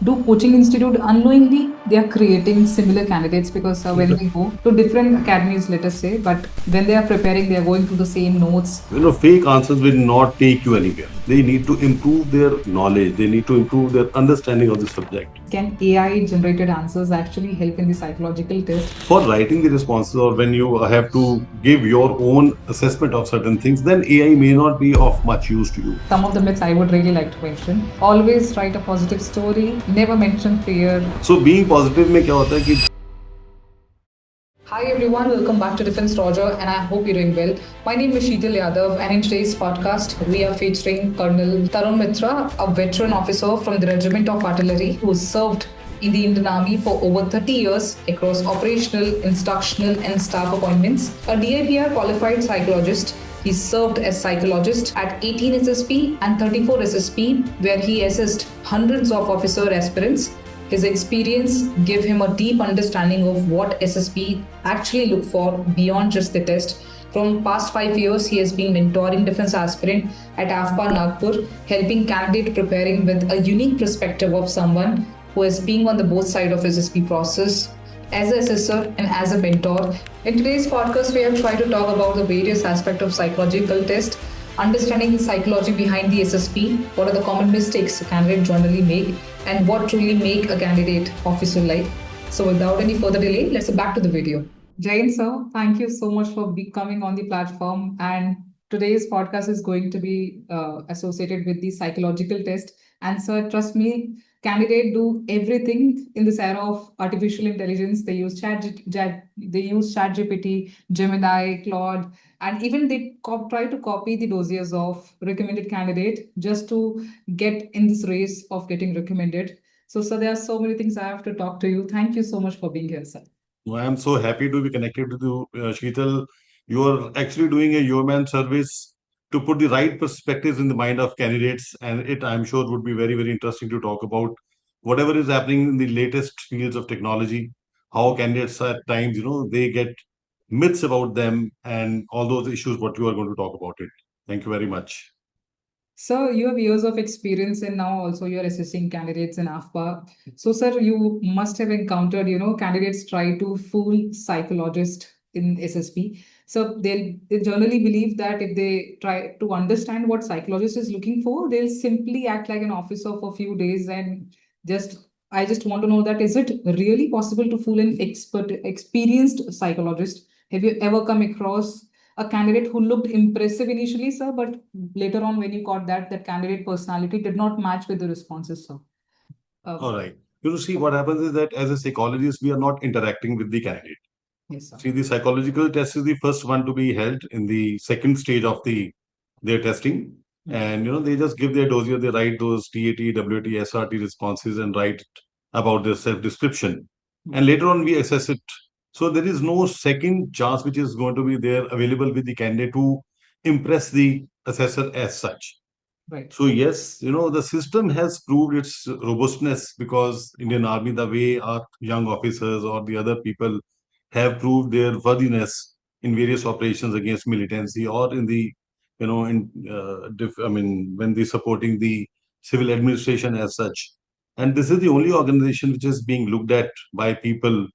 do coaching institute unknowingly they are creating similar candidates because when they go to different academies, let us say, but when they are preparing, they are going through the same notes. Fake answers will not take you anywhere. They need to improve their knowledge. They need to improve their understanding of the subject. Can AI generated answers actually help in the psychological test? For writing the responses, or when you have to give your own assessment of certain things, then AI may not be of much use to you. Some of the myths I would really like to mention. Always write a positive story, never mention fear. So being positive में क्या होता है कि Hi everyone, welcome back to Defense Roger, and I hope you're doing well. My name is Sheetal Yadav, and in today's podcast, we are featuring Colonel Tarun Mitra, a veteran officer from the Regiment of Artillery who served in the Indian Army for over 30 years across operational, instructional, and staff appointments. A DIPR-qualified psychologist, he served as psychologist at 18 SSB and 34 SSB, where he assessed hundreds of officer aspirants. His experience gave him a deep understanding of what SSB actually look for beyond just the test. From past 5 years, he has been mentoring defense aspirant at AFPA Nagpur, helping candidate preparing with a unique perspective of someone who has been on the both side of SSB process as an assessor and as a mentor. In today's podcast, we have tried to talk about the various aspects of psychological test, understanding the psychology behind the SSB, what are the common mistakes a candidate generally make, and what truly make a candidate officer-like. So without any further delay, let's get back to the video. Jain sir, thank you so much for coming on the platform. And today's podcast is going to be associated with the psychological test. And sir, trust me, candidate do everything in this era of artificial intelligence. They use ChatGPT, Gemini, Claude, and even they try to copy the dossiers of recommended candidate just to get in this race of getting recommended. So, sir, there are so many things I have to talk to you. Thank you so much for being here, sir. I am so happy to be connected with you, Sheetal. You are actually doing a yeoman service to put the right perspectives in the mind of candidates, and it, I'm sure, would be very, very interesting to talk about whatever is happening in the latest fields of technology, how candidates at times, they get myths about them and all those issues, what you are going to talk about it. Thank you very much. Sir, you have years of experience and now also you're assessing candidates in AFPA. So, sir, you must have encountered, candidates try to fool psychologists in SSB. So they generally believe that if they try to understand what psychologist is looking for, they'll simply act like an officer for a few days and I just want to know that is it really possible to fool an experienced psychologist? Have you ever come across a candidate who looked impressive initially, sir, but later on when you got that candidate personality did not match with the responses, sir? All right. See, what happens is that as a psychologist, we are not interacting with the candidate. Yes, sir. See, the psychological test is the first one to be held in the second stage of their testing. And they just give their dossier, they write those TAT, WT, SRT responses and write about their self-description. And later on we assess it. So there is no second chance which is going to be there available with the candidate to impress the assessor as such. Right. So yes, the system has proved its robustness because Indian Army, the way our young officers or the other people have proved their worthiness in various operations against militancy or in the, when they supporting the civil administration as such. And this is the only organization which is being looked at by people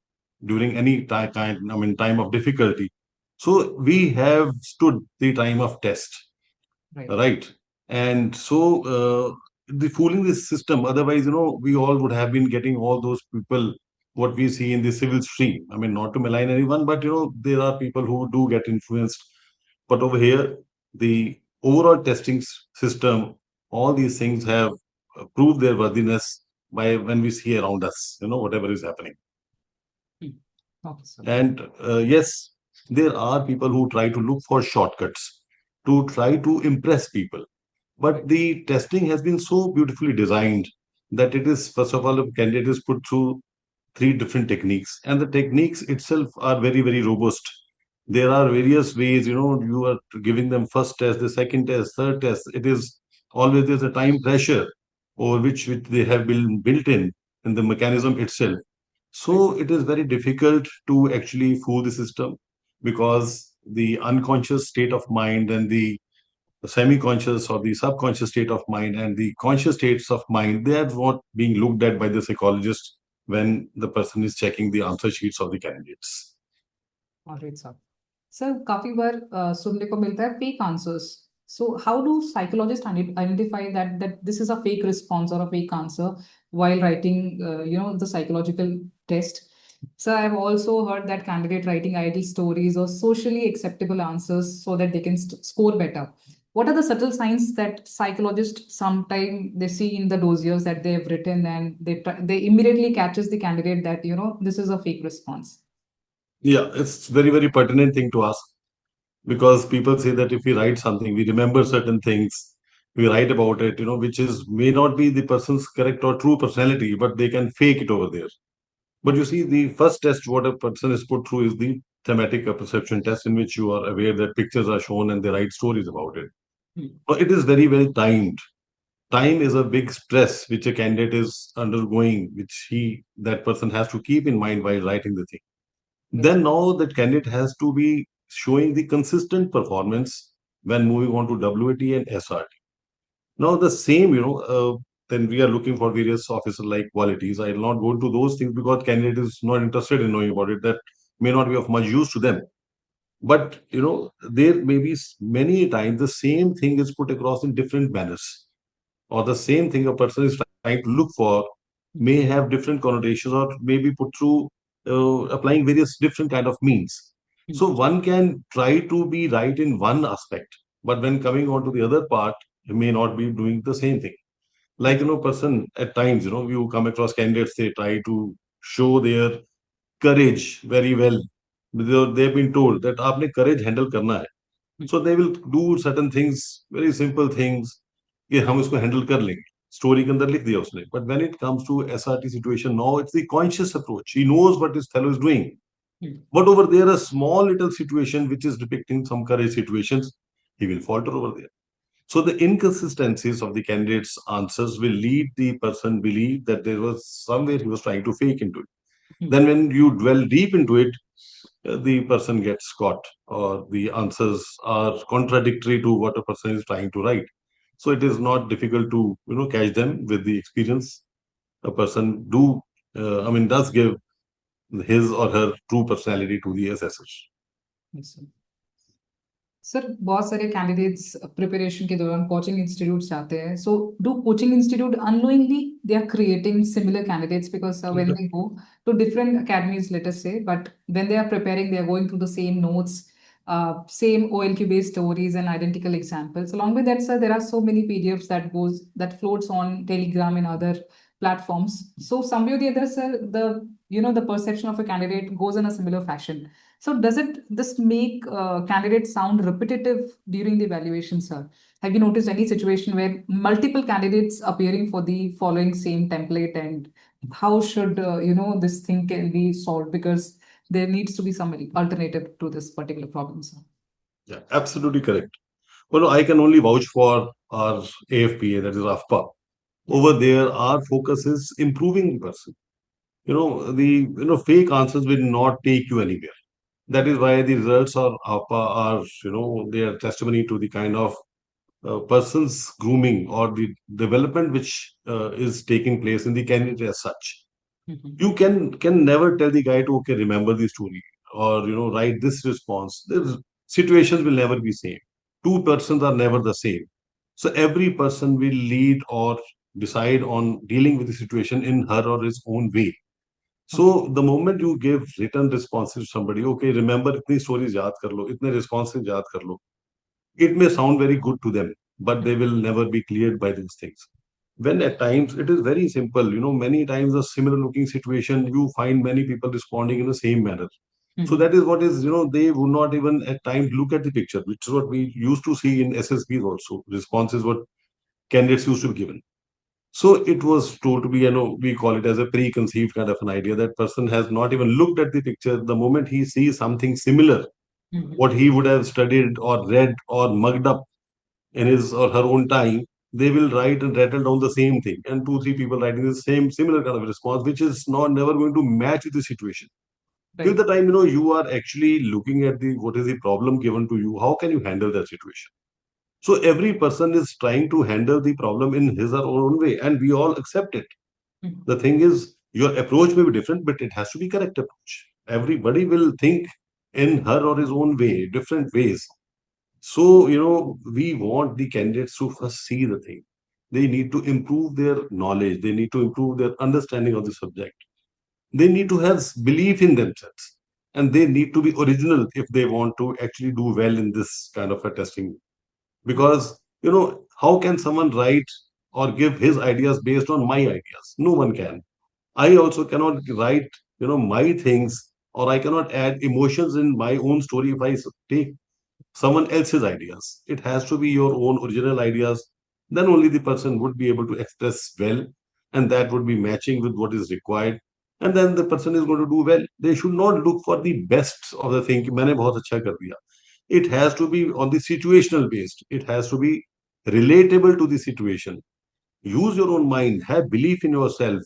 during any time of difficulty. So we have stood the time of test, right? And so the fooling this system, otherwise, we all would have been getting all those people what we see in the civil stream. I mean, not to malign anyone, but there are people who do get influenced. But over here, the overall testing system, all these things have proved their worthiness by when we see around us, whatever is happening. Okay, sir. And yes, there are people who try to look for shortcuts to try to impress people. But the testing has been so beautifully designed that it is, first of all, a candidate is put through 3 different techniques, and the techniques itself are very, very robust. There are various ways, you are giving them first test, the second test, third test. It is always there's a time pressure over which they have been built in the mechanism itself. So it is very difficult to actually fool the system because the unconscious state of mind and the semi-conscious or the subconscious state of mind and the conscious states of mind, they are what being looked at by the psychologist when the person is checking the answer sheets of the candidates. Alright sir. Sir काफी बार सुनने को मिलता है fake answers. So how do psychologist identify that this is a fake response और a fake answer while writing the psychological test? So I've also heard that candidate writing ideal stories or socially acceptable answers so that they can score better. What are the subtle signs that psychologists sometimes they see in the dossiers that they have written, and they immediately catches the candidate that this is a fake response? Yeah, it's very, very pertinent thing to ask, because people say that if we write something, we remember certain things, we write about it, which is may not be the person's correct or true personality, but they can fake it over there. But you see, the first test what a person is put through is the thematic perception test, in which you are aware that pictures are shown and they write stories about it. But it is very well timed. Time is a big stress which a candidate is undergoing, which that person has to keep in mind while writing the thing. Then now that candidate has to be showing the consistent performance when moving on to WAT and SRT. Now the same, then we are looking for various officer-like qualities. I will not go into those things because candidate is not interested in knowing about it. That may not be of much use to them. But there may be many times the same thing is put across in different manners, or the same thing a person is trying to look for may have different connotations or may be put through applying various different kind of means. So one can try to be right in one aspect, but when coming on to the other part, you may not be doing the same thing. Like, person at times, you come across candidates, they try to show their courage very well. They've been told that आपने courage handle करना है. So they will do certain things, very simple things, कि हम इसको handle कर लेंगे. Story के अंदर लिख दिया उसने. But when it comes to SRT situation, now it's the conscious approach. He knows what his fellow is doing. But over there, a small little situation which is depicting some courage situations, he will falter over there. So the inconsistencies of the candidate's answers will lead the person believe that there was somewhere he was trying to fake into it. Then when you dwell deep into it, the person gets caught, or the answers are contradictory to what a person is trying to write. So it is not difficult to catch them with the experience. A person does give his or her true personality to the assessors. Yes, sir. Sir बहुत सारे candidates preparation के दौरान coaching institute जाते हैं. So do coaching institute unknowingly they are creating similar candidates because when they go to different academies, let us say, but when they are preparing, they are going through the same notes, same OLQ based stories and identical examples. Along with that, sir, there are so many PDFs that floats on Telegram and other platforms. So some way or the other, sir, the perception of a candidate goes in a similar fashion. So does this make candidates sound repetitive during the evaluation, sir? Have you noticed any situation where multiple candidates appearing for the following same template, and how should this thing can be solved, because there needs to be some alternative to this particular problem, sir? Yeah, absolutely correct. Well, I can only vouch for our AFPA, that is AFPA. Over there, our focus is improving the person. The fake answers will not take you anywhere. That is why the results of AFPA are, they are testimony to the kind of person's grooming or the development which is taking place in the candidate as such. You can never tell the guy to remember the story or write this response. The situations will never be same. Two persons are never the same. So every person will lead or decide on dealing with the situation in her or his own way. So the moment you give written responses to somebody, okay, remember itni stories yaad kar lo, itne responses yaad kar lo, it may sound very good to them, but they will never be cleared by these things. When at times it is very simple, many times a similar looking situation, you find many people responding in the same manner. So that is what is, they would not even at times look at the picture, which is what we used to see in SSBs also. Responses what candidates used to be given. So it was told to be, we call it as a preconceived kind of an idea. That person has not even looked at the picture. The moment he sees something similar, what he would have studied or read or mugged up in his or her own time, they will write and rattle down the same thing. And two, three people writing the same, similar kind of response, which is not never going to match with the situation. Right. Till the time, you are actually looking at what is the problem given to you, how can you handle that situation? So every person is trying to handle the problem in his or her own way, and we all accept it. Mhm. The thing is, your approach may be different, but it has to be correct approach. Everybody will think in her or his own way, different ways. So, we want the candidates to first see the thing. They need to improve their knowledge. They need to improve their understanding of the subject. They need to have belief in themselves. And they need to be original if they want to actually do well in this kind of a testing. Because, how can someone write or give his ideas based on my ideas? No one can. I also cannot write, my things, or I cannot add emotions in my own story if I take someone else's ideas. It has to be your own original ideas. Then only the person would be able to express well, and that would be matching with what is required. And then the person is going to do well. They should not look for the best of the thing. कि मैंने बहुत अच्छा कर दिया. It has to be on the situational based. It has to be relatable to the situation. Use your own mind, have belief in yourself,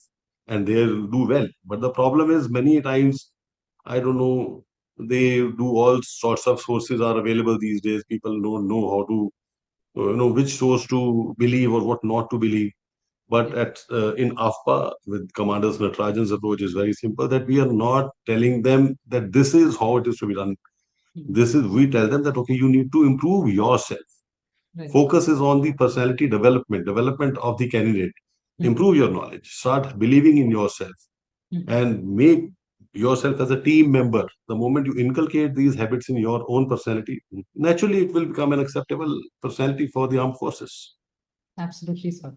and they'll do well. But the problem is many times, I don't know, they do all sorts of sources are available these days. People don't know how to, which source to believe or what not to believe. But in AFPA, with Commanders Natarajan's approach is very simple, that we are not telling them that this is how it is to be done. We tell them that, okay, you need to improve yourself. Right. Focus is on the personality development of the candidate. Improve your knowledge, start believing in yourself, and make yourself as a team member. The moment you inculcate these habits in your own personality, naturally it will become an acceptable personality for the armed forces. Absolutely, sir.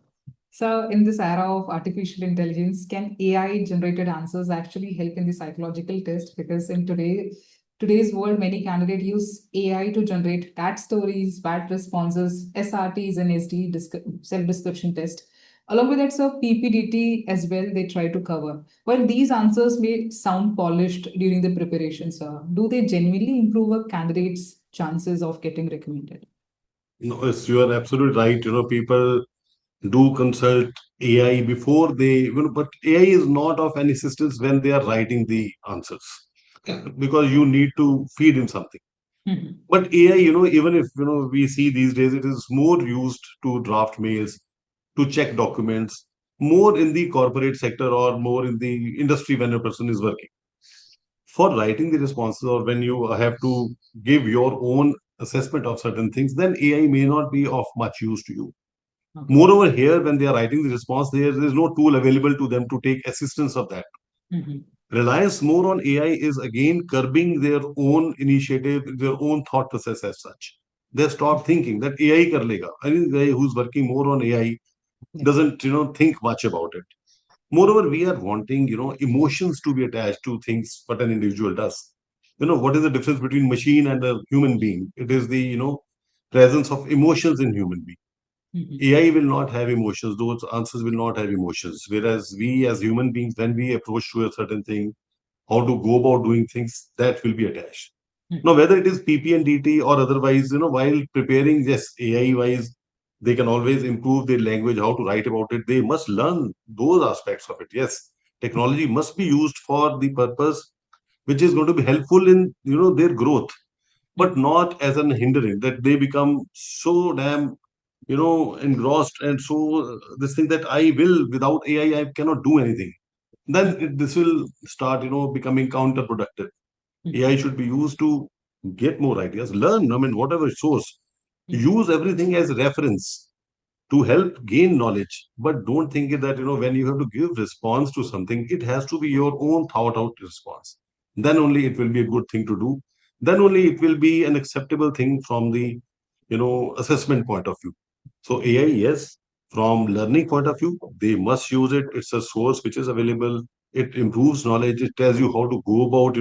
So, in this era of artificial intelligence, can AI generated answers actually help in the psychological test? Because in today's world, many candidates use AI to generate TAT stories, bad responses, SRTs, and SD self-description test. Along with that, sir, PPDT as well, they try to cover. While these answers may sound polished during the preparation, sir, do they genuinely improve a candidate's chances of getting recommended? No, yes, you are absolutely right. People do consult AI before but AI is not of any assistance when they are writing the answers because you need to feed him something. Mhm. But AI, even if, we see these days, it is more used to draft mails, to check documents, more in the corporate sector or more in the industry when a person is working. For writing the responses or when you have to give your own assessment of certain things, then AI may not be of much use to you. Okay. Moreover, here, when they are writing the response, there is no tool available to them to take assistance of that. Mhm. Reliance more on AI is again curbing their own initiative, their own thought process as such. They stop thinking that AI kar lega. Any guy who's working more on AI Yes. doesn't, think much about it. Moreover, we are wanting, emotions to be attached to things what an individual does. What is the difference between machine and a human being? It is the, presence of emotions in human being. Mhm. AI will not have emotions. Those answers will not have emotions. Whereas we as human beings, when we approach to a certain thing, how to go about doing things, that will be attached. Now, whether it is PP and DT or otherwise, while preparing, yes, AI wise, they can always improve their language, how to write about it. They must learn those aspects of it. Yes, technology must be used for the purpose which is going to be helpful in, their growth, but not as an hindering that they become so damn, engrossed and so this thing that I will, without AI, I cannot do anything. Then this will start, becoming counterproductive. AI should be used to get more ideas, learn, whatever source, use everything as reference to help gain knowledge. But don't think it that, when you have to give response to something, it has to be your own thought out response. Then only it will be a good thing to do. Then only it will be an acceptable thing from the, assessment point of view. So AI, yes, from learning point of view, they must use it. It's a source which is available. It improves knowledge. It tells you how to go about,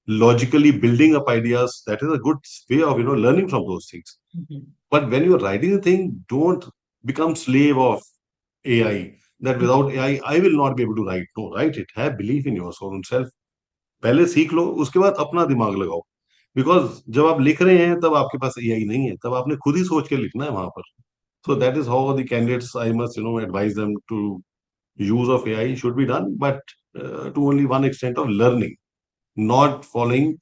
logically building up ideas. That is a good way of, learning from those things. Mhm. But when you're writing a thing, don't become slave of AI. That without AI, I will not be able to write. No, write it. Have belief in your own self. पहले सीख लो, उसके बाद अपना दिमाग लगाओ. Because जब आप लिख रहे हैं तब आपके पास एआई नहीं है, तब आपने खुद ही सोच के लिखना है वहां पर. So that is how the candidates, I must, advise them to use of AI should be done, but to only one extent of learning, not following,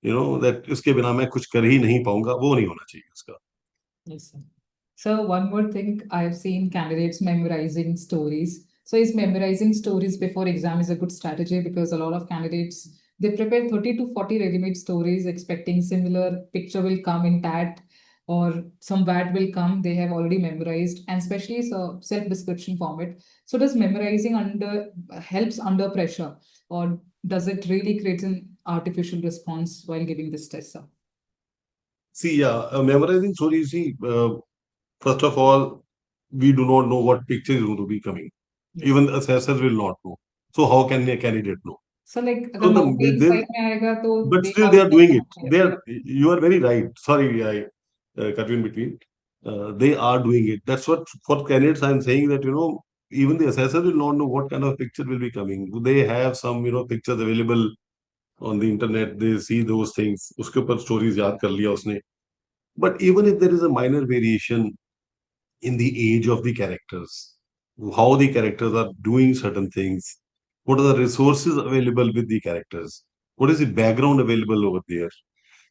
that इसके बिना मैं कुछ कर ही नहीं पाऊंगा, वो नहीं होना चाहिए उसका. Yes, sir. So one more thing, I've seen candidates memorizing stories. So is memorizing stories before exam is a good strategy because a lot of candidates they prepare 30 to 40 ready-made stories expecting similar picture will come in TAT or some VAT will come. They have already memorized and especially so self-description format. So does memorizing under helps under pressure or does it really create an artificial response while giving this test, sir? See, yeah, memorizing stories, see, first of all, we do not know what picture is going to be coming. Yes. Even the assessors will not know. So how can a candidate know? So like अगर So mountains there, type में आएगा तो but they still have they are doing it. They yeah. are. You are very right. Sorry, I cut you in between. They are doing it. That's what for candidates I'm saying that even the assessor will not know what kind of picture will be coming. They have some pictures available on the internet. They see those things. उसके ऊपर stories याद कर लिया उसने. But even if there is a minor variation in the age of the characters, how the characters are doing certain things, what are the resources available with the characters, what is the background available over there.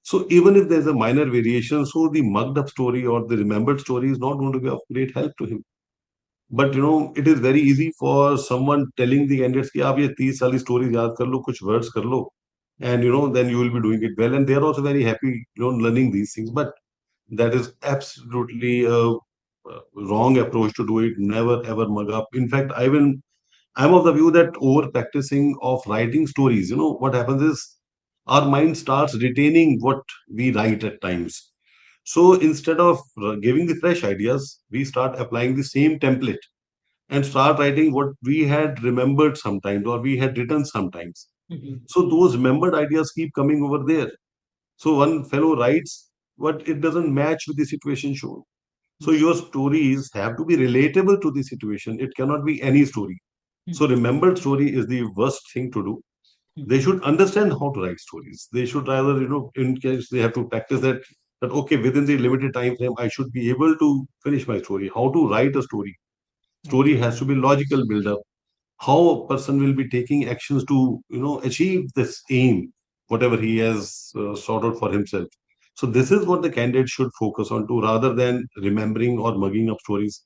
So even if there's a minor variation, so the mugged up story or the remembered story is not going to be of great help to him. But it is very easy for someone telling the candidates कि आप ये 30 साली stories याद कर लो, कुछ words कर लो, and then you will be doing it well. And they are also very happy, learning these things. But that is absolutely a wrong approach to do it. Never ever mug up. In fact, I'm of the view that over practicing of writing stories, what happens is our mind starts retaining what we write at times. So instead of giving the fresh ideas, we start applying the same template and start writing what we had remembered sometimes or we had written sometimes. Mhm. So those remembered ideas keep coming over there. So one fellow writes, but it doesn't match with the situation shown. So Yes. your stories have to be relatable to the situation. It cannot be any story. So Mhm. remembered story is the worst thing to do. They Mhm. should understand how to write stories. They should rather, in case they have to practice that okay, within the limited time frame, I should be able to finish my story. How to write a story. Story Okay. has to be logical build up. How a person will be taking actions to, achieve this aim, whatever he has sought out for himself. So this is what the candidate should focus on to rather than remembering or mugging up stories.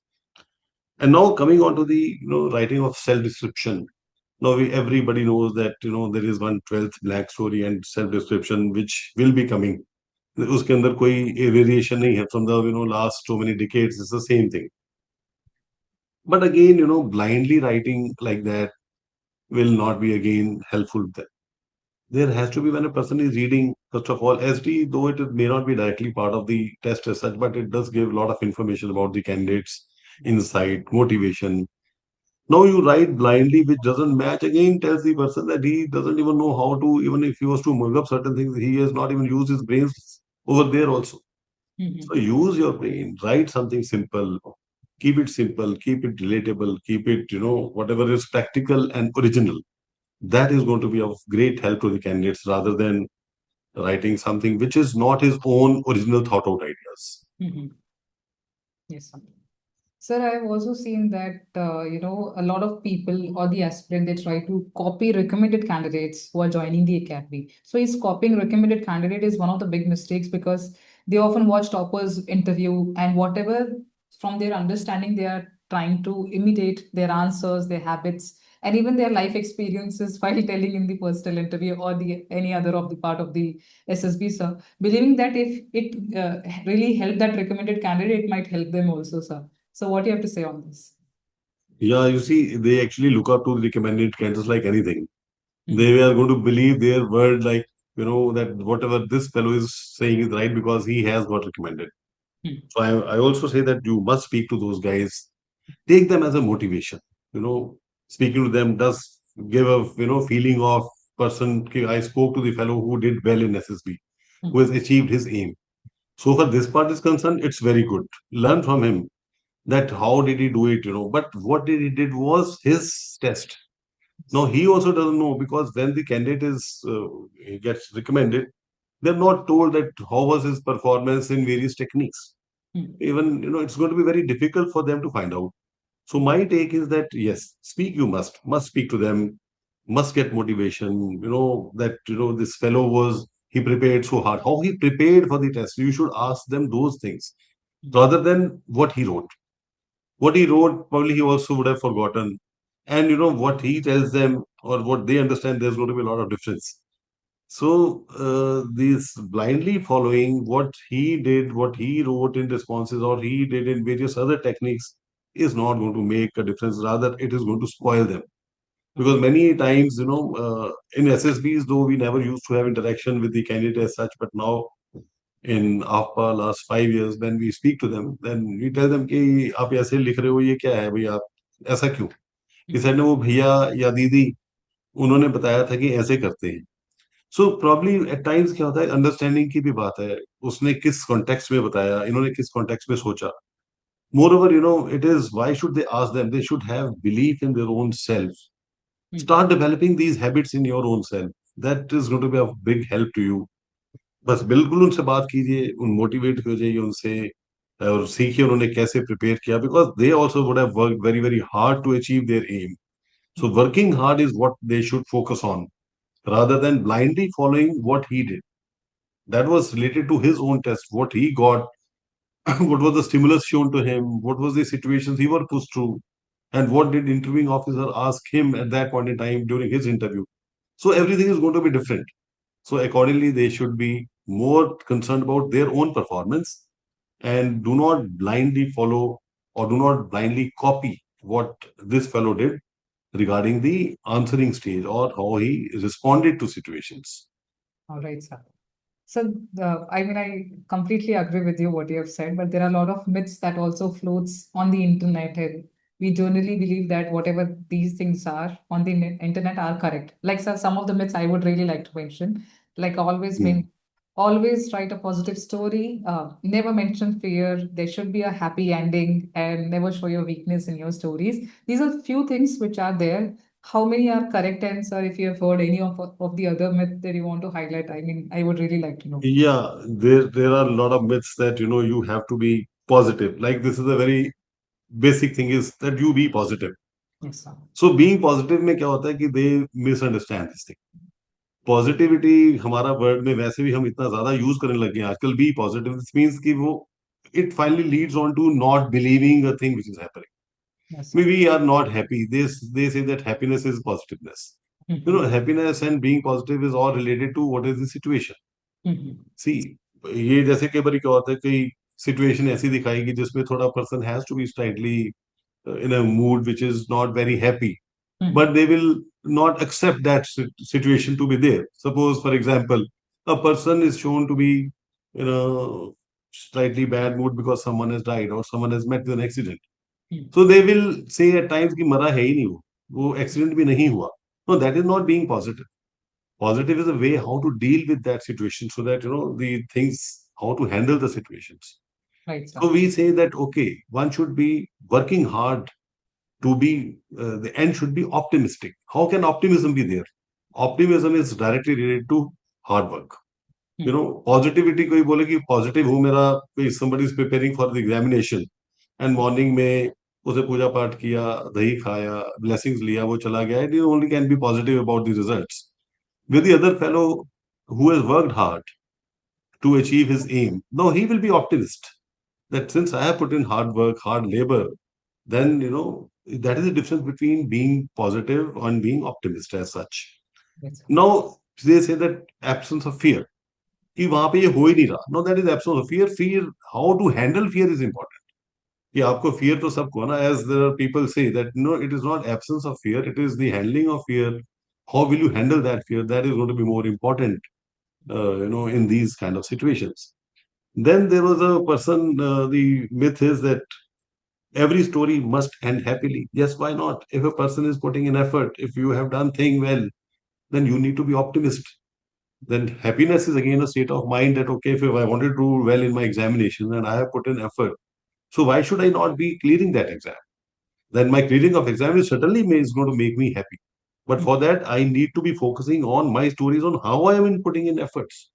And now coming on to the writing of self description. Now everybody knows that there is one 12th black story and self description which will be coming. उसके अंदर कोई variation नहीं है from the last so many decades. It's the same thing. But again, blindly writing like that will not be again helpful. There has to be when a person is reading, first of all, SD, though it may not be directly part of the test as such, but it does give a lot of information about the candidate's insight, motivation. Now you write blindly, which doesn't match, again tells the person that he doesn't even know how to, even if he was to mug up certain things, he has not even used his brains over there also. So Mhm. use your brain, write something simple, keep it relatable, keep it, whatever is practical and original. That is going to be of great help to the candidates rather than writing something which is not his own original thought out ideas. Mhm. Yes, sir. Sir, I've also seen that a lot of people or the aspirant they try to copy recommended candidates who are joining the academy. So, is copying recommended candidate is one of the big mistakes because they often watch toppers interview and whatever from their understanding they are trying to imitate their answers, their habits, and even their life experiences while telling in the personal interview or the any other of the part of the SSB, sir. Believing that if it really helped that recommended candidate, it might help them also, sir. So what do you have to say on this? Yeah, you see, they actually look up to the recommended candidates like anything. Mhm. They are going to believe their word, like, that whatever this fellow is saying is right because he has got recommended. Mhm. So I also say that you must speak to those guys, take them as a motivation. You know, Speaking to them does give a feeling of person. "Okay, I spoke to the fellow who did well in SSB, who has Mhm. achieved his aim. So far this part is concerned, it's very good. Learn from him that how did he do it, but what did he did was his test. Now he also doesn't know because when the candidate is he gets recommended, they're not told that how was his performance in various techniques. Mhm. Even it's going to be very difficult for them to find out. So my take is that yes, speak you must speak to them, must get motivation. That this fellow was he prepared so hard. How he prepared for the test, you should ask them those things. rather than what he wrote. What he wrote, probably he also would have forgotten. And what he tells them or what they understand, there's going to be a lot of difference. So, this blindly following what he did, what he wrote in responses, or he did in various other techniques is not going to make a difference. Rather, it is going to spoil them. Because many times, in SSBs, though we never used to have interaction with the candidate as such, but now in AFPA last 5 years, when we speak to them, then we tell them कि आप ऐसे लिख रहे हो ये क्या है भाई आप ऐसा क्यों? इस साइड में वो भैया या दीदी उन्होंने बताया था कि ऐसे करते हैं. सो प्रॉब्ली एट टाइम्स क्या होता है अंडरस्टैंडिंग की भी बात है. उसने किस कॉन्टेक्स्ट में बताया, इन्होंने किस कॉन्टेक्स्ट में सोचा. Moreover, it is why should they ask them? They should have belief in their own self. Start developing these habits in your own self. That is going to be a big help to you. बस बिल्कुल उनसे बात कीजिए, उन motivate हो जाइए उनसे और सीखिए उन्होंने कैसे प्रिपेयर किया because they also would have work very very hard to achieve their aim. So working hard is what they should focus on rather than blindly following what he did. That was related to his own test, what he got, what was the stimulus shown to him, what was the situations he were pushed through, and what did interviewing officer ask him at that point in time during his interview. So everything is going to be different. So accordingly, they should be more concerned about their own performance and do not blindly follow or do not blindly copy what this fellow did regarding the answering stage or how he responded to situations. All right, sir. So, I mean, I completely agree with you what you have said, but there are a lot of myths that also floats on the internet, and we generally believe that whatever these things are on the internet are correct. Like, sir, some of the myths I would really like to mention, like Hmm. always write a positive story, never mention fear. There should be a happy ending, and never show your weakness in your stories. These are few things which are there. How many are correct? And sir, if you have heard any of the other myth that you want to highlight, I mean, I would really like to know. Yeah, there are a lot of myths that you have to be positive. Like this is a very basic thing is that you be positive. Yes, sir. So being positive में क्या होता है कि they misunderstand this thing. Positivity हमारा word में वैसे भी हम इतना ज्यादा यूज करने लग गए हैं आजकल. बी पॉजिटिव दिस मींस कि वो it finally leads on to not believing a thing which is happening. Yes, ma'am sir. We are not happy, they say that happiness is positiveness. Happiness and being positive is all related to what is the situation. सी ये जैसे कई बार क्या होता है कई situation ऐसी दिखाएगी जिसमें थोड़ा person has to be slightly in a mood which is not very happy, but they will not accept that situation to be there. Suppose, for example, a person is shown to be in a slightly bad mood because someone has died or someone has met with an accident. So they will say at times कि मरा है ही नहीं वो accident भी नहीं हुआ. No, that is not being positive. Positive is a way how to deal with that situation so that the things how to handle the situations. Right, sir. So we say that okay, one should be working hard to be the end should be optimistic. How can optimism be there? Optimism is directly related to hard work. Positivity कोई बोले कि positive हूँ मेरा कोई somebody is preparing for the examination and morning में उसे पूजा पाठ किया दही खाया blessings लिया वो चला गया it only can be positive about the results. With the other fellow who has worked hard to achieve his aim, no, he will be optimist that since I have put in hard work, hard labor, then that is the difference between being positive and being optimist as such. Yes, sir. Now they say that absence of fear. कि वहां पे ये हो ही नहीं रहा. No, that is absence of fear. Fear, how to handle fear is important. कि आपको fear तो सबको है ना. As there are people say that no, it is not absence of fear. It is the handling of fear. How will you handle that fear? That is going to be more important, in these kind of situations. Then there was a person. The myth is that every story must end happily. Yes, why not? If a person is putting in effort, if you have done thing well, then you need to be optimist. Then happiness is again a state of mind that okay, if I wanted to do well in my examination and I have put in effort, so why should I not be clearing that exam? Then my clearing of exam is certainly is going to make me happy. But for that, I need to be focusing on my stories on how I am putting in efforts.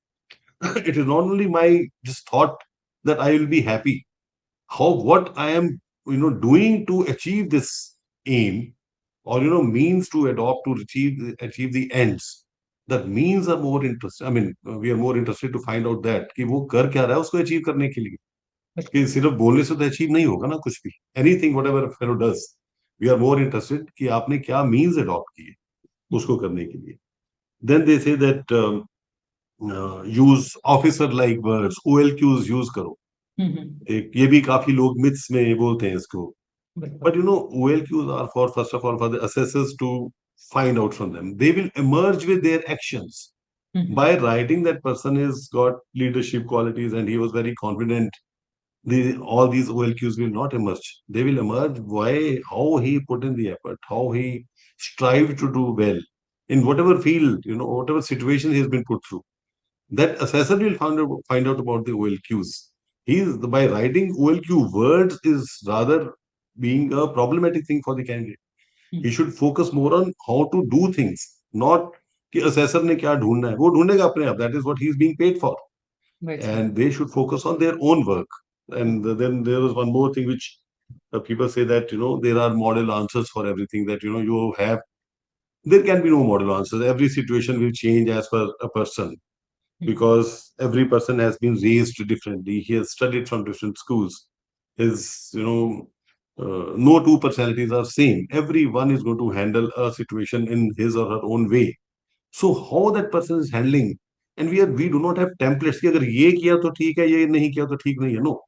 It is not only my just thought that I will be happy. How what I am doing to achieve this aim or means to adopt to achieve the ends. The means are more interested. I mean, we are more interested to find out that कि वो कर क्या रहा है उसको achieve करने के लिए. कि सिर्फ बोलने से तो अचीव नहीं होगा ना कुछ भी. Anything whatever fellow does, we are more interested कि आपने क्या मीन्स अडॉप्ट किए उसको करने के लिए. Then they say that use officer like words, OLQs use करो. एक ये भी काफी लोग मिथ्स में बोलते हैं इसको. But OLQs are for, first of all, for the assessors to find out from them. They will emerge with their actions. By writing that person has got leadership qualities and he was very confident, all these OLQs will not emerge. They will emerge why, how he put in the effort, how he strived to do well in whatever field, whatever situation he has been put through. That assessor will find out about the OLQs. By writing OLQ words is rather being a problematic thing for the candidate. He should focus more on how to do things, not कि assessor ने क्या ढूंढना है, वो ढूंढेगा अपने आप. That is what he is being paid for. Right, sir. And they should focus on their own work. And then there is one more thing which people say that, there are model answers for everything, that, you have, there can be no model answers. Every situation will change as per a person, because every person has been raised differently. He has studied from different schools. His, no two personalities are same. Everyone is going to handle a situation in his or her own way. So how that person is handling, and we do not have templates कि अगर ये किया तो ठीक है, ये नहीं किया तो ठीक नहीं है. No,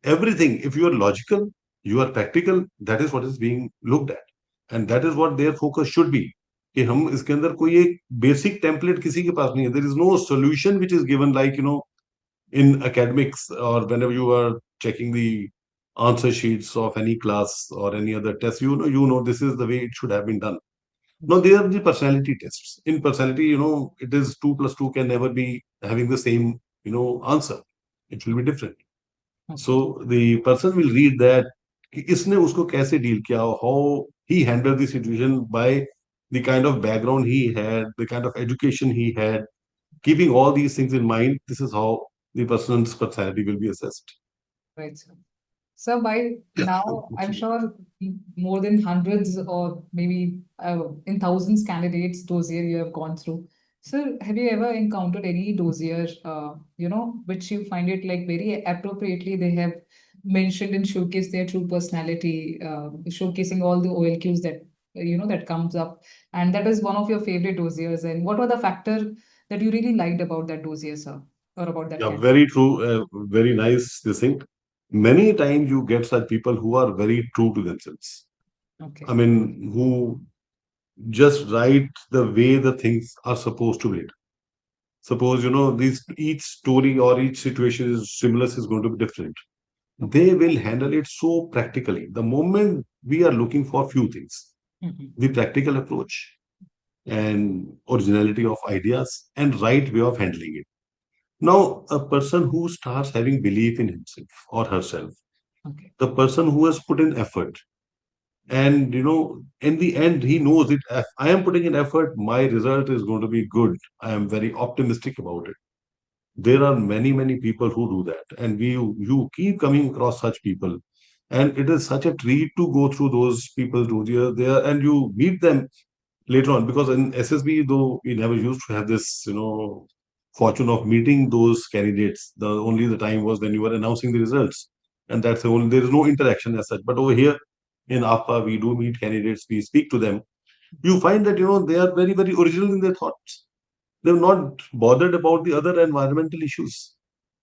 everything. If you are logical, you are practical. That is what is being looked at, and that is what their focus should be. कि हम इसके अंदर कोई एक बेसिक टेम्पलेट किसी के पास नहीं है. There is no solution which is given, like, in academics, or whenever you are checking the answer sheets of any class or any other test, this is the way it should have been done. No, they are the personality tests. In personality, it is 2 plus 2 can never be having the same, answer. It will be different. So the person will read that कि इसने उसको कैसे deal किया, how he handled the situation by the kind of background he had, the kind of education he had. Keeping all these things in mind, this is how the person's personality will be assessed. Right, sir. So by now, I'm sure more than hundreds or maybe in thousands candidates dossier you have gone through. Sir, have you ever encountered any dossier, which you find it like very appropriately they have mentioned and showcase their true personality, showcasing all the OLQs that that comes up, and that is one of your favorite dossiers. And what were the factor that you really liked about that dossier, sir, or about that Yeah, candidate? very true. Very nice. This thing. Many times you get such people who are very true to themselves. Okay. I mean, who just write the way the things are supposed to be. Suppose, these each story or each situation is similar, is going to be different. They will handle it so practically. The moment we are looking for few things, the practical approach and originality of ideas and right way of handling it. Now, a person who starts having belief in himself or herself, Okay. the person who has put in effort, and in the end he knows it, if I am putting in effort, my result is going to be good. I am very optimistic about it. There are many people who do that, and you keep coming across such people, and it is such a treat to go through those people who are there, and you meet them later on. Because in SSB, though, we never used to have this fortune of meeting those candidates. The only the time was when you were announcing the results, and that's the only, there is no interaction as such. But over here in AFPA, we do meet candidates, we speak to them. You find that they are very original in their thoughts. They're not bothered about the other environmental issues,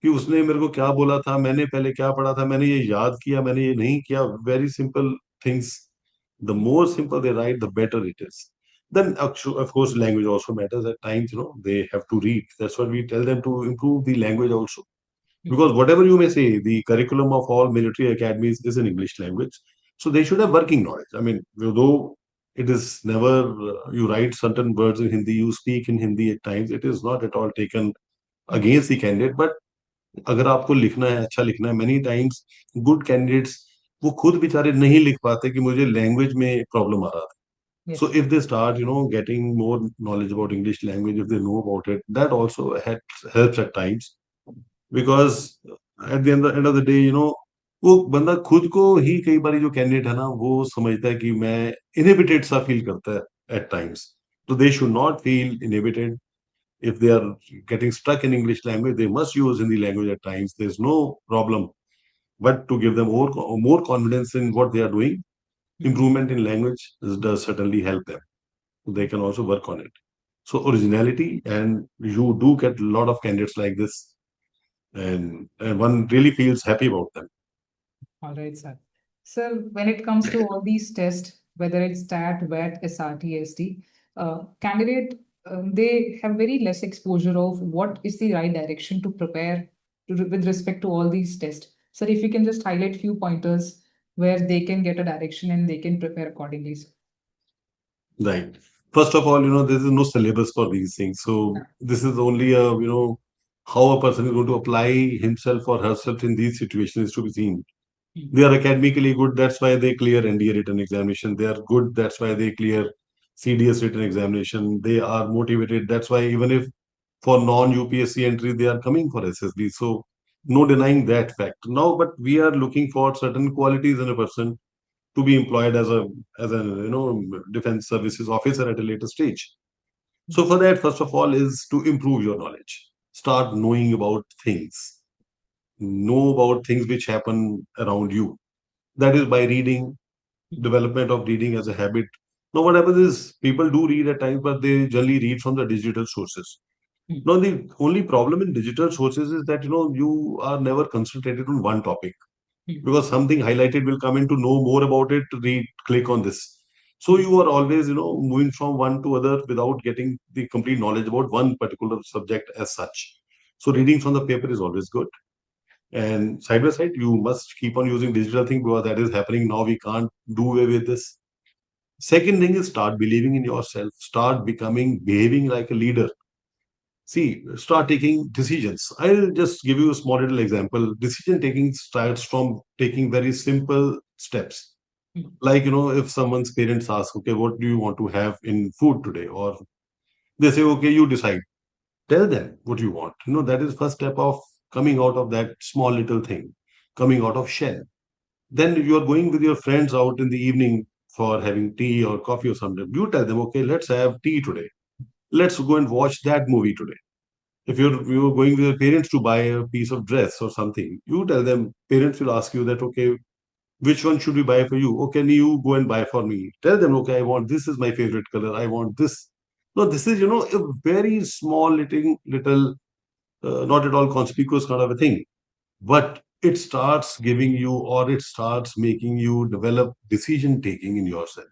कि उसने मेरे को क्या बोला था, मैंने पहले क्या पढ़ा था, मैंने ये याद किया, मैंने ये नहीं किया. Very simple things. The more simple they write, the better it is. Then of course language also matters at times. They have to read. That's what we tell them, to improve the language also. Because whatever you may say, the curriculum of all military academies is in English language, so they should have working knowledge. I mean, though it is never, you write certain words in Hindi, you speak in Hindi at times, it is not at all taken against the candidate. But अगर आपको लिखना है, अच्छा लिखना है, many times good candidates वो खुद बेचारे नहीं लिख पाते कि मुझे लैंग्वेज में प्रॉब्लम आ रहा था. Yes. So if they start, getting more knowledge about English language, if they know about it, that also helps at times. Because at the end of the day, वो बंदा खुद को ही कई बार जो कैंडिडेट है ना, वो समझता है कि मैं इनहिबिटेड सा फील करता है एट टाइम्स. तो they should not feel inhibited. If they are getting stuck in English language, they must use Hindi language at times. There's no problem. but to give them more confidence in what they are doing. Improvement in language does certainly help them. They can also work on it. So originality, and you do get a lot of candidates like this, and one really feels happy about them. All right, sir. Sir, when it comes to all these tests, whether it's TAT, VAT, SRT, ST, candidate, they have very less exposure of what is the right direction to prepare with respect to all these tests. Sir, if you can just highlight few pointers where they can get a direction and they can prepare accordingly, sir. Right. First of all, there is no syllabus for these things. So this is only how a person is going to apply himself or herself in these situations is to be seen. They are academically good, that's why they clear NDA written examination. They are good, that's why they clear CDS written examination. They are motivated, that's why even if for non-UPSC entry, they are coming for SSB. So no denying that fact. Now, but we are looking for certain qualities in a person to be employed as a defense services officer at a later stage. So for that, first of all, is to improve your knowledge. Start knowing about things. Know about things which happen around you. That is by reading, development of reading as a habit. Now, what happens is people do read at times, but they generally read from the digital sources. Now, the only problem in digital sources is that you are never concentrated on one topic, because something highlighted will come in. To know more about it, read, click on this. So you are always moving from one to other without getting the complete knowledge about one particular subject as such. So reading from the paper is always good, and side by side you must keep on using digital thing, because that is happening now. We can't do away with this. Second thing is, start believing in yourself, start behaving like a leader. See, start taking decisions. I'll just give you a small little example. Decision taking starts from taking very simple steps. Like, if someone's parents ask, okay, what do you want to have in food today? Or they say, okay, you decide. Tell them what you want. That is first step of coming out of that small little thing, coming out of shell. Then you are going with your friends out in the evening for having tea or coffee or something. You tell them, okay, let's have tea today. Let's go and watch that movie today. If you're going with your parents to buy a piece of dress or something, you tell them, parents will ask you that, okay, which one should we buy for you? Okay, you go and buy for me. Tell them, okay, I want this is my favorite color. I want this. No, this is, a very small little not at all conspicuous kind of a thing. But it starts giving you, or it starts making you develop decision taking in yourself.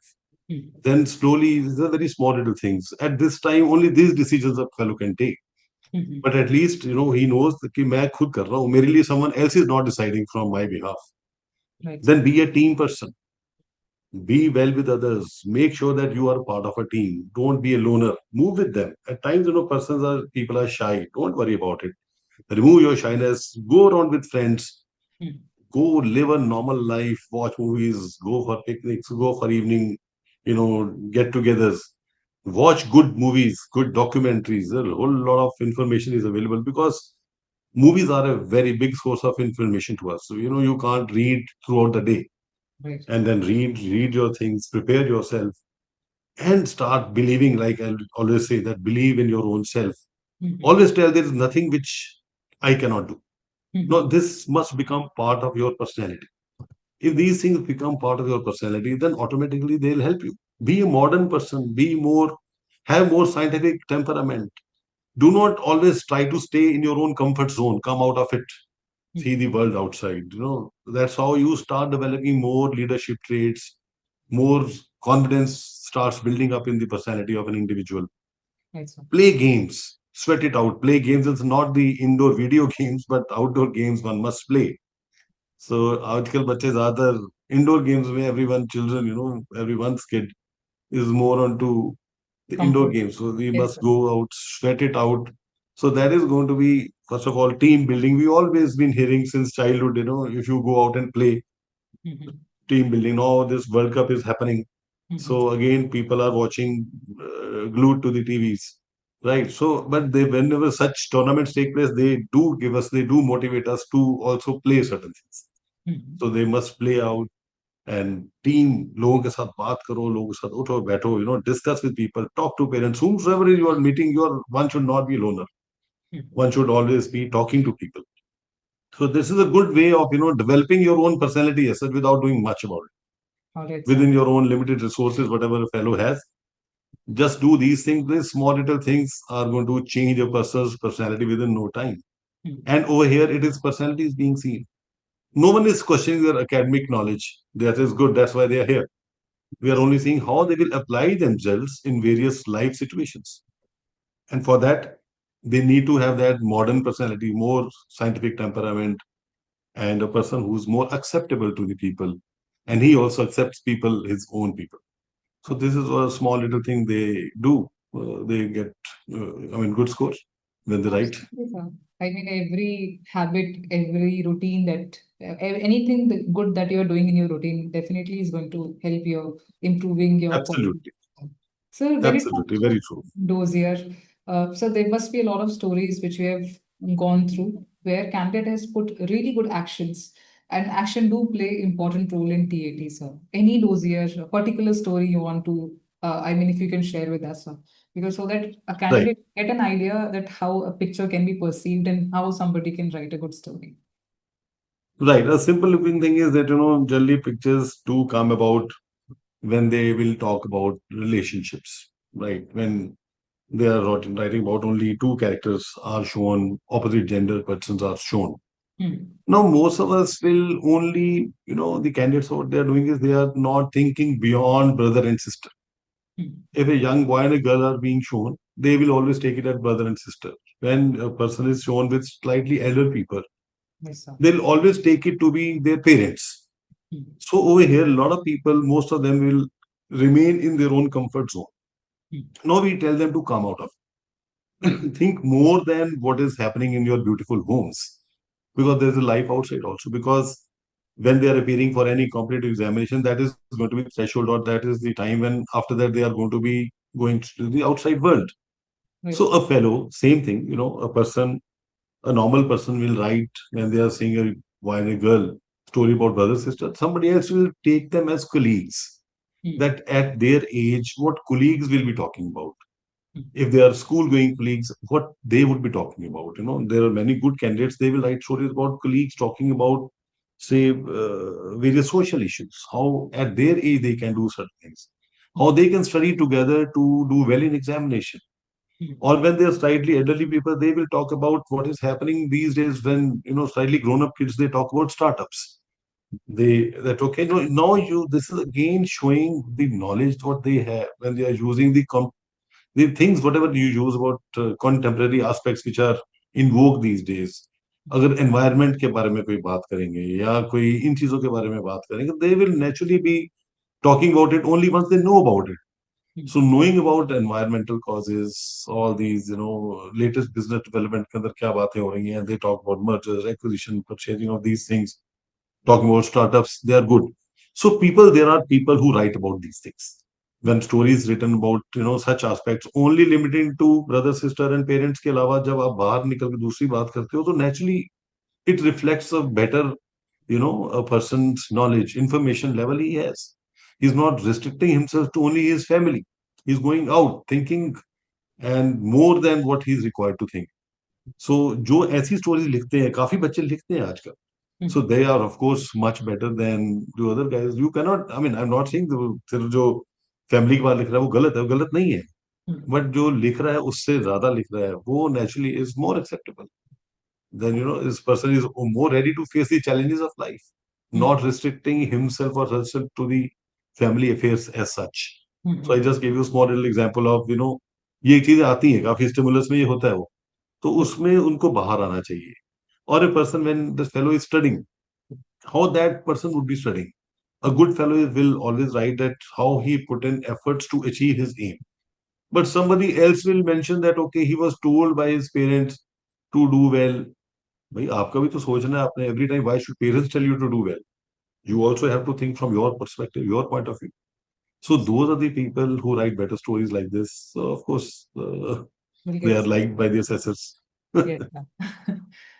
Then slowly, these are very small little things. At this time, only these decisions a fellow can take. But at least, he knows that कि मैं खुद कर रहा हूँ. मेरे लिए someone else is not deciding from my behalf. Right. Then be a team person. Be well with others. Make sure that you are part of a team. Don't be a loner. Move with them. At times, people are shy. Don't worry about it. Remove your shyness. Go around with friends. Go live a normal life. Watch movies. Go for picnics. Go for evening, get-togethers. Watch good movies, good documentaries. A whole lot of information is available, because movies are a very big source of information to us. So, you can't read throughout the day. Right. And then read your things, prepare yourself, and start believing. Like I always say, that believe in your own self. Always tell, there is nothing which I cannot do. No, this must become part of your personality. If these things become part of your personality, then automatically they'll help you. Be a modern person, have more scientific temperament. Do not always try to stay in your own comfort zone. Come out of it. See the world outside. That's how you start developing more leadership traits, more confidence starts building up in the personality of an individual. Right, sir. Play games, sweat it out. Play games. It's not the indoor video games, but outdoor games one must play. So आजकल बच्चे ज्यादातर indoor games में children, everyone's kid is more onto the indoor Comfort. games. So we Yes, must sir. go out, sweat it out. So that is going to be, first of all, team building. We always been hearing since childhood, if you go out and play, team building. Now this World Cup is happening. So again, people are watching glued to the TVs, right? So, but whenever such tournaments take place, they do motivate us to also play certain things. So they must play out, and team, लोगों के साथ बात करो, लोगों के साथ उठो बैठो, discuss with people, talk to parents, whomsoever you are meeting, one should not be a loner. One should always be talking to people. So this is a good way of, developing your own personality as such without doing much about it. All right, sir. Within your own limited resources, whatever a fellow has, just do these things. These small little things are going to change a person's personality within no time. And over here, it is personality is being seen. No one is questioning their academic knowledge. That is good. That's why they are here. We are only seeing how they will apply themselves in various life situations. And for that, they need to have that modern personality, more scientific temperament, and a person who's more acceptable to the people. And he also accepts people, his own people. So this is a small little thing they do. They get, good scores when they write. Absolutely, sir. I mean, every habit, every routine that anything good that you're doing in your routine definitely is going to help you improving your quality. Absolutely. So when it comes Absolutely. to Very true. dossier, so there must be a lot of stories which we have gone through where candidate has put really good actions, and action do play important role in TAT, sir. Any dossier, a particular story you want to, I mean, if you can share with us, sir, because so that a Right. candidate get an idea that how a picture can be perceived and how somebody can write a good story. Right. A simple looking thing is that, generally pictures do come about when they will talk about relationships, right? When they are writing about only two characters are shown, opposite gender persons are shown. Hmm. Now, most of us will only, the candidates, what they are doing is they are not thinking beyond brother and sister. Hmm. If a young boy and a girl are being shown, they will always take it as brother and sister. When a person is shown with slightly elder people, Yes, sir. they'll always take it to be their parents. Hmm. So over here, a lot of people, most of them will remain in their own comfort zone. Hmm. Now we tell them to come out of it. Think more than what is happening in your beautiful homes, because there's a life outside also. Because when they are appearing for any competitive examination, that is going to be the threshold, or that is the time when after that they are going to be going to the outside world. So Yes. a fellow, same thing, a person, a normal person will write when they are seeing a boy and a girl story about brother sister. Somebody else will take them as colleagues. Hmm. That at their age, what colleagues will be talking about. Hmm. If they are school going colleagues, what they would be talking about. There are many good candidates. They will write stories about colleagues talking about, say, various social issues, how at their age they can do certain things, how they can study together to do well in examination. Hmm. Or when they are slightly elderly people, they will talk about what is happening these days when, slightly grown up kids, they talk about startups. That okay, no, now this is again showing the knowledge what they have when they are using the things whatever you use about contemporary aspects which are in vogue these days. अगर environment के बारे में कोई बात करेंगे या कोई इन चीजों के बारे में बात करेंगे, they will naturally be talking about it only once they know about it. Hmm. So knowing about environmental causes, all these, latest business development के अंदर क्या बातें हो रही हैं, they talk about mergers, acquisition, purchasing of these things, talking about startups, they are good. So there are people who write about these things. When stories written about, such aspects, only limiting to brother, sister and parents के अलावा जब आप बाहर निकल के दूसरी बात करते हो, तो naturally it reflects a better, a person's knowledge, information level he has. He's not restricting himself to only his family. He's going out, thinking and more than what he's required to think. So जो ऐसी stories लिखते हैं, काफी बच्चे लिखते हैं आजकल. Hmm. So they are of course much better than the other guys. You cannot, I mean, I'm not saying सिर्फ जो फैमिली के बारे लिख रहा है वो गलत नहीं है. Hmm. बट जो लिख रहा है उससे ज्यादा लिख रहा है वो naturally is more acceptable. Then this person is more ready to face the challenges of life, Hmm. not restricting himself or herself to the family affairs as such. Hmm. So I just gave you a small little example of ये चीजें आती हैं काफी stimulus में ये होता है वो, तो Hmm. उसमें उनको बाहर आना चाहिए. Or a person when the fellow is studying, how that person would be studying. A good fellow will always write that how he put in efforts to achieve his aim. But somebody else will mention that okay, he was told by his parents to do well. भाई आपका भी तो सोचना है आपने. Every time why should parents tell you to do well? You also have to think from your perspective, your point of view. So those are the people who write better stories like this. So of course, We'll they get. are liked by the assessors. Yes.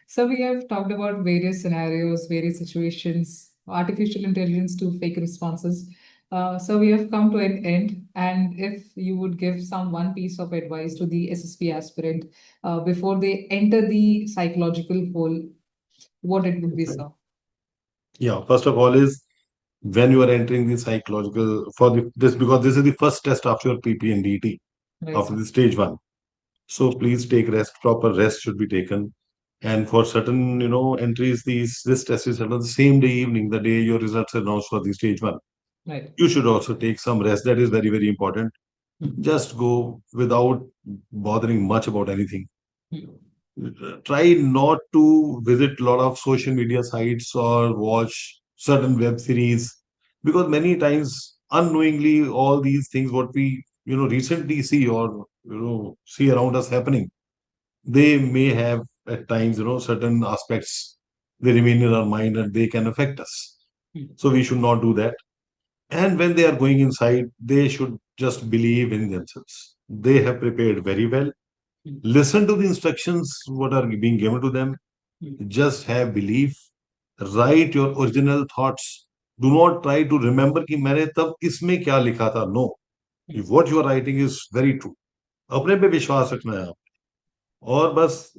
So we have talked about various scenarios, various situations, artificial intelligence to fake responses. So we have come to an end. And if you would give some one piece of advice to the SSB aspirant before they enter the psychological hole, what it would be, sir? Yeah, first of all is when you are entering the psychological this, because this is the first test after your PP and DT, Right, after sir. the stage 1. So please take rest, proper rest should be taken. And for certain, entries, this test is held on the same day evening, the day your results are announced for the stage 1. Right. You should also take some rest. That is very, very important. Just go without bothering much about anything. Try not to visit a lot of social media sites or watch certain web series, because many times unknowingly all these things what we recently see or see around us happening, they may have at times certain aspects, they remain in our mind and they can affect us. So we should not do that. And when they are going inside, they should just believe in themselves. They have prepared very well. Listen to the instructions what are being given to them. Just have belief. Write your original thoughts. Do not try to remember कि मैंने तब इसमें क्या लिखा था. No. What you are writing is very true. अपने पे विश्वास रखना है आप. और बस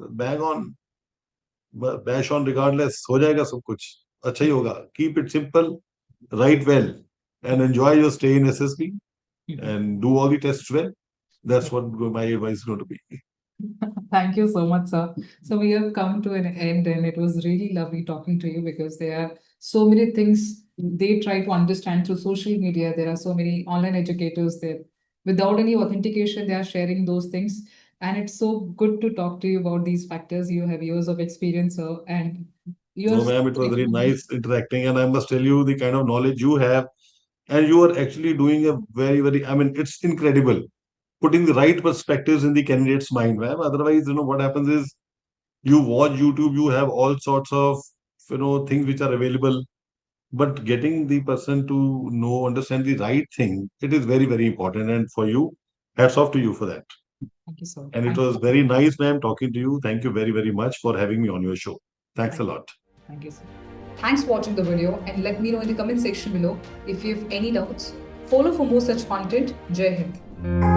bash on regardless, हो जाएगा सब कुछ. अच्छा ही होगा. Keep it simple. Write well. And enjoy your stay in SSB. And do all the tests well. That's what my advice is going to be. Thank you so much, sir. So we have come to an end, and it was really lovely talking to you, because there are so many things they try to understand through social media. There are so many online educators there. Without any authentication, they are sharing those things. And it's so good to talk to you about these factors. You have years of experience, sir, and you're No, ma'am, it was very nice interacting, and I must tell you the kind of knowledge you have, and you are actually doing a very, very, I mean, it's incredible. Putting the right perspectives in the candidate's mind, ma'am. Otherwise, what happens is you watch YouTube, you have all sorts of, things which are available, but getting the person to understand the right thing, it is very, very important. And for you, hats off to you for that. Thank you, sir. And it Thank was you. very nice, ma'am, talking to you. Thank you very, very much for having me on your show. Thanks a lot. Thank you, sir. Thanks for watching the video, and let me know in the comment section below if you have any doubts. Follow for more such content. Jai Hind.